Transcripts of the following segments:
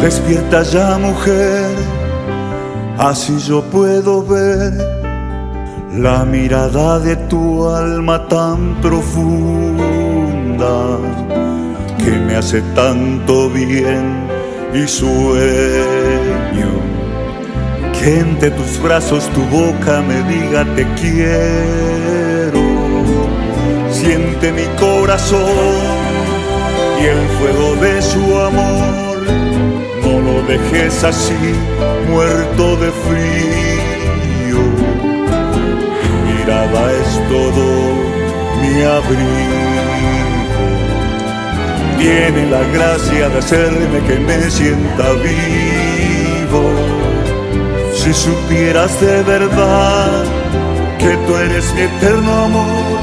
Despierta ya, mujer, así yo puedo ver la mirada de tu alma tan profunda que me hace tanto bien y sueño que entre tus brazos tu boca me diga te quiero. Siente mi corazón y el fuego de su amor. No lo dejes así, muerto de frío. Tu mirada es todo mi abrigo. Tiene la gracia de hacerme que me sienta vivo. Si supieras de verdad que tú eres mi eterno amor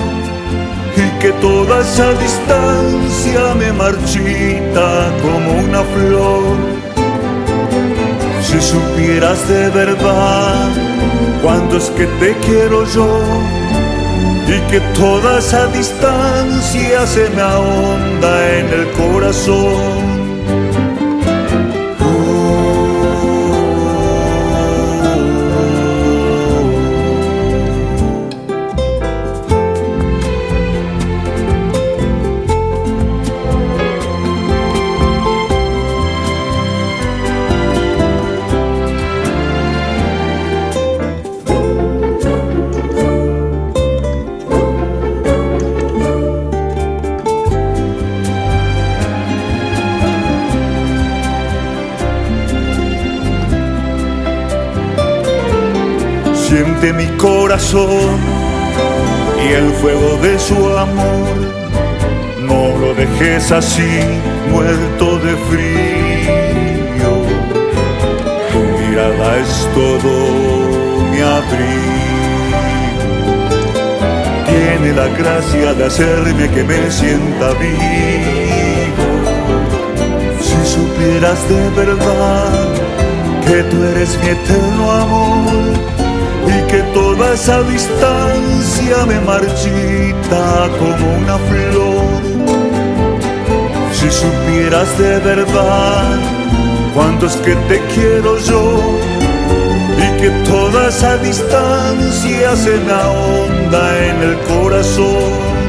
y que toda esa distancia me marchita como una flor. Si supieras de verdad cuánto es que te quiero yo y que toda esa distancia se me ahonda en el corazón. Siente mi corazón y el fuego de su amor. No lo dejes así, muerto de frío. Tu mirada es todo mi abrigo. Tiene la gracia de hacerme que me sienta vivo. Si supieras de verdad que tú eres mi eterno amor y que toda esa distancia me marchita como una flor. Si supieras de verdad cuánto es que te quiero yo y que toda esa distancia se me ahonda en el corazón.